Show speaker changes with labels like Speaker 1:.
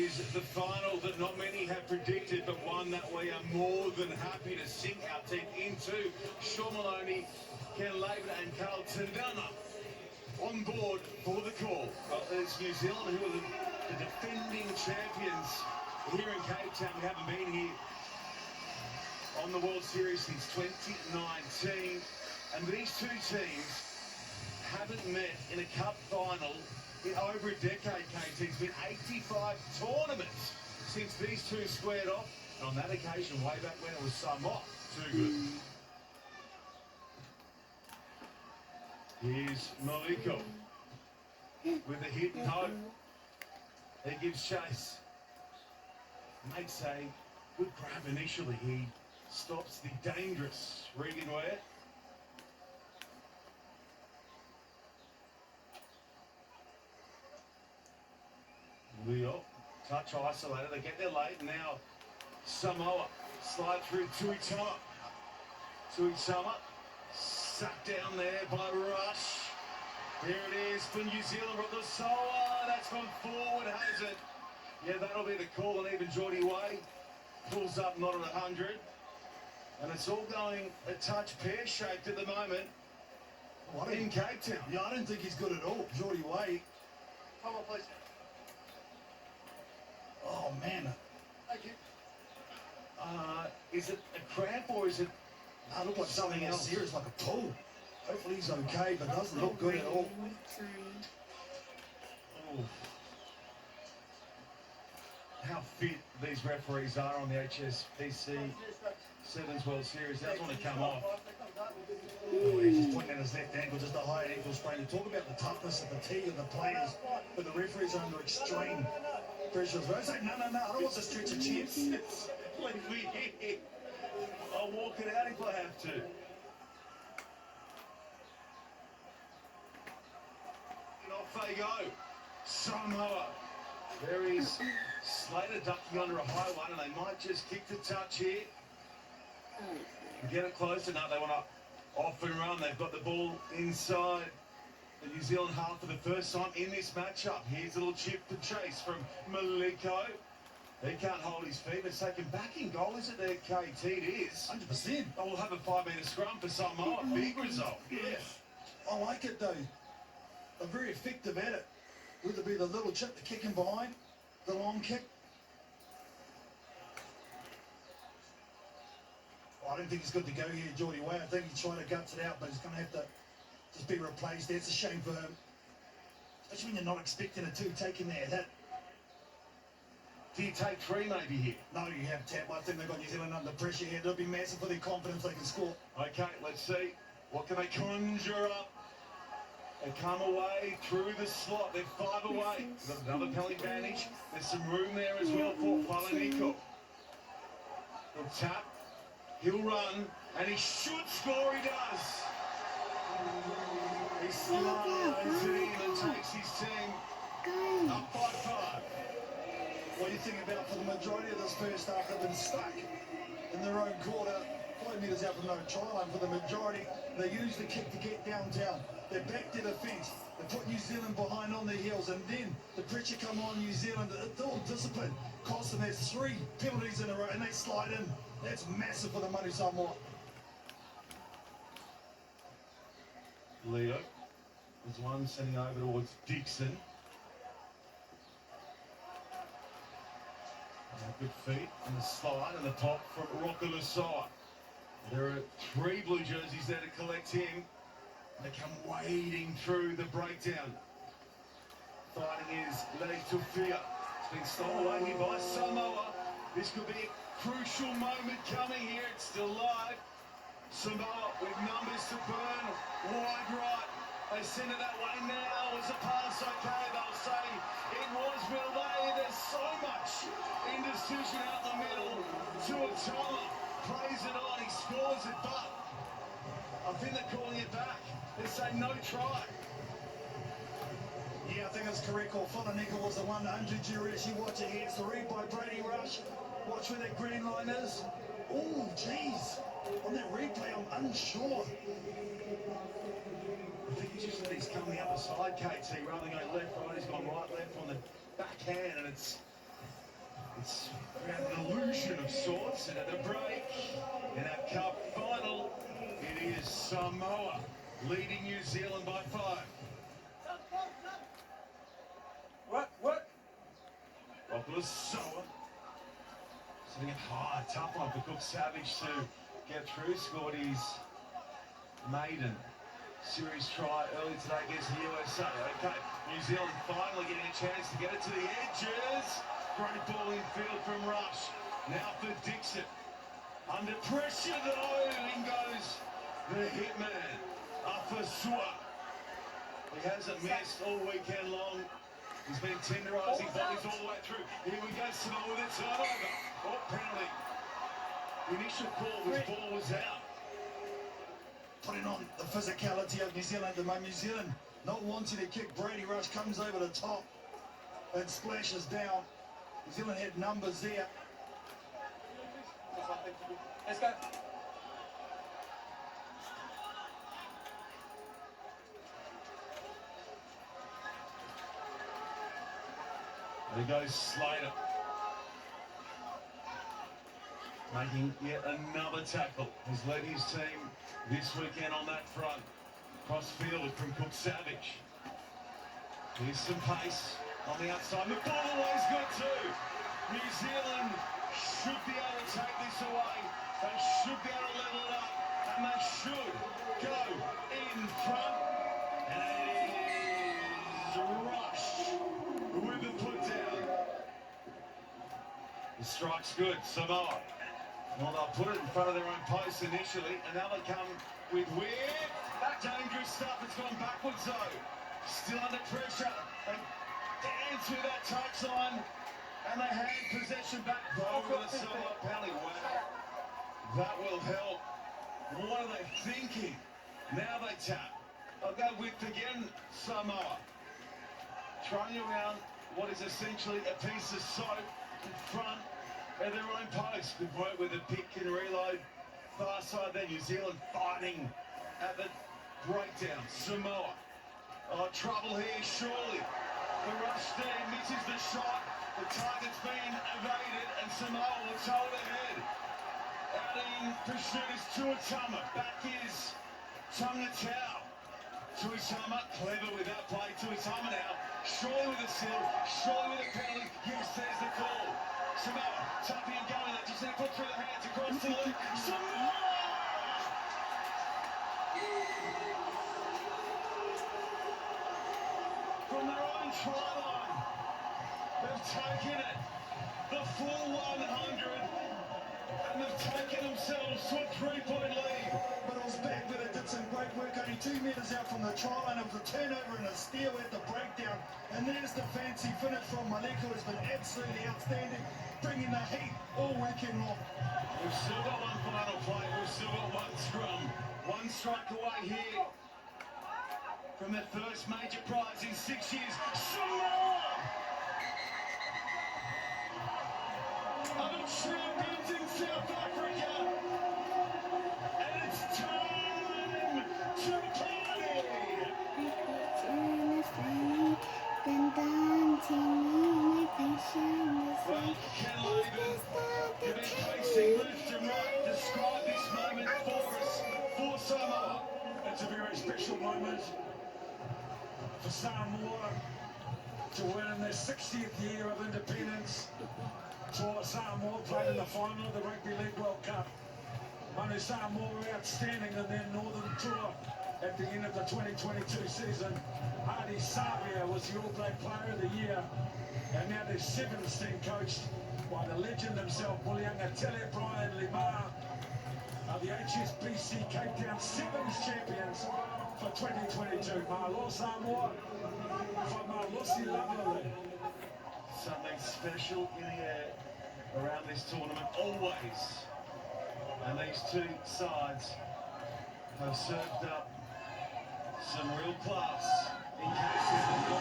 Speaker 1: is the final that not many have predicted, but one that we are more than happy to sink our teeth into. Sean Maloney, Ken Laban and Carl Tandana on board for the call. Well, it's New Zealand who are the defending champions here in Cape Town. We haven't been here on the World Series since 2019. And these two teams haven't met in a cup final in over a decade, KT. It's been 85 tournaments since these two squared off. And on that occasion, way back when, it was Samoa. Too good. Here's Maliko with a hit and hope. He gives chase. Makes a good grab initially. He stops the dangerous Regan Ware. Leo, touch isolated. They get there late. Now Samoa slide through Tuitama. Tuitama sucked down there by Rush. Here it is for New Zealand. Rokosawa, that's gone forward, has it? Yeah, that'll be the call. And even Geordie Way pulls up not at 100. And it's all going a touch pear-shaped at the moment in Cape Town.
Speaker 2: Yeah, I don't think he's good at all. Geordie Way.
Speaker 1: Come on, please.
Speaker 2: Oh, man.
Speaker 1: Thank you. Is it a cramp or is it
Speaker 2: I look like something else serious, like a pull. Hopefully he's okay, but doesn't look good at all.
Speaker 1: Oh. How fit these referees are on the HSBC 7's World Series. That's want to come off.
Speaker 2: Oh, he's just pointing at his left ankle, just a high ankle sprain. You talk about the toughness and fatigue of the players, but the referees are under extreme pressure as well. It's like, no, I don't want to stretch a chance.
Speaker 1: Leave me here. I'll walk it out if I have to. And off they go. Samoa. There is Slater ducking under a high one, and they might just kick the touch here. Get it close enough. They want to off and run. They've got the ball inside the New Zealand half for the first time in this matchup. Here's a little chip to chase from Maliko. He can't hold his feet. It's taken back in goal, is it there, KT? It is.
Speaker 2: 100%.
Speaker 1: Oh, we'll have a 5-metre scrum for Samoa. Big result. Yeah.
Speaker 2: I like it, though. They're very effective at it. Whether it be the little chip, the kicking behind, the long kick. I don't think he's good to go here, Geordie Way. I think he's trying to guts it out, but he's going to have to just be replaced. That's a shame for him. Especially when you're not expecting a two taking there. That.
Speaker 1: Do you take three maybe here?
Speaker 2: No, you have tap. I think they've got New Zealand under pressure here. It'll be massive for their confidence they can score.
Speaker 1: Okay, let's see. What can they conjure up? They come away through the slot. They're 5 away. Got another penalty advantage. There's some room there as well for Falaniko. He'll tap. He'll run. And he should score. He does. He slides it in and takes his team up by 5.
Speaker 2: What do you think about for the majority of this first half? They've been stuck in their own quarter, 5 metres out from no try line. For the majority, they use the kick to get downtown. They back their defence. They put New Zealand behind on their heels, and then the pressure come on New Zealand. It's all discipline. Cost them. There's 3 penalties in a row, and they slide in. That's massive for the money Samoa.
Speaker 1: Leo. There's one sending over towards Dixon. Good feet and the slide and the pop from Rokosawa. There are 3 blue jerseys there to collect him. They come wading through the breakdown. Fighting is Leitufia. It's been stolen away here by Samoa. This could be a crucial moment coming here. It's still live. Samoa with numbers to burn. Wide right. They send it that way now. Was a pass okay? They'll say it was, will they? There's so much indecision out the middle. Tuitama plays it on. He scores it, but I think they're calling it back. They're saying no try.
Speaker 2: Yeah, I think that's correct call. Falaniko was the one. Andrew Juris, you watch it here. It's the read by Brady Rush. Watch where that green line is. Oh, jeez. On that replay, I'm unsure.
Speaker 1: I think he's just that he's coming the other side, KT, rather than going left, right. He's gone right, left on the backhand, and it's It's an illusion of sorts, and at the break, in our cup final, it is Samoa leading New Zealand by 5.
Speaker 3: What?
Speaker 1: Samoa sitting it high, tough one for Cook Savage to get through. Scored his maiden series try early today against the USA. Okay, New Zealand finally getting a chance to get it to the edges. Great ball in field from Rush. Now for Dixon. Under pressure though, in goes the hitman, Afasua. He hasn't missed all weekend long. He's been tenderising bodies all the way through. Here we go, Samoa with a turnover. Oh, penalty. The initial call was ball was out.
Speaker 2: Putting on the physicality of New Zealand at the moment. New Zealand not wanting to kick. Brady Rush comes over the top and splashes down. New Zealand had numbers there.
Speaker 3: Let's go.
Speaker 1: There goes Slater. Making yet another tackle. Has led his team this weekend on that front. Cross-fielded from Cook Savage. Here's some pace on the outside. The ball always good too. New Zealand should be able to take this away. They should be able to level it up. And they should go in front. And it is Rush with the put down. The strike's good. Samoa. Well, they'll put it in front of their own post initially, and now they come with weird, dangerous stuff. It's gone backwards though. Still under pressure. They dance through that touchline, and they hand possession back. Over the Samoa penalty. Wow, that will help. What are they thinking? Now they tap. I'll go with again Samoa. Throwing around what is essentially a piece of soap in front at their own post. Good work with the pick and reload. Far side there, New Zealand fighting at the breakdown. Samoa. Oh, trouble here, surely. The rush there misses the shot. The target's been evaded, and Samoa will tow it ahead. Out in pursuit is Tuatama. Back is Tungatau. Tuatama, clever with that play. Tuatama now, surely with a seal, surely with a penalty. Yes, there's the call. Samoa, tapping and going. They just need to put through the hands across the loop. Samoa! From their own try line, they've taken it the full 100, and they've taken themselves to a 3-point lead.
Speaker 2: But it was back with it, did some great work, only 2 metres out from the try line. It was a turnover and a steal at the breakdown. And there's the fancy finish from Maleko, who's been absolutely outstanding, bringing the heat all weekend long.
Speaker 1: We've still got one final play, we've still got one scrum. One strike away here from their first major prize in 6 years. Samoa! Are champions in South Africa, and it's time to party! Well, Ken Laban, you've been pacing left and right. Describe this moment for us, for Samoa.
Speaker 4: It's a very special moment for Samoa to win in their 60th year of independence. Samoa played in the final of the Rugby League World Cup. Manu Samoa were outstanding in their Northern tour at the end of the 2022 season. Adi Savia was the All Black Player of the Year, and now their 7'S team coached by the legend himself, Mulianga Tele Brian Limar, are the HSBC Cape Town 7'S champions for 2022. Malo Samoa, for Malosi Lavale.
Speaker 1: Something special in the air around this tournament, always. And these two sides have served up some real class in case of the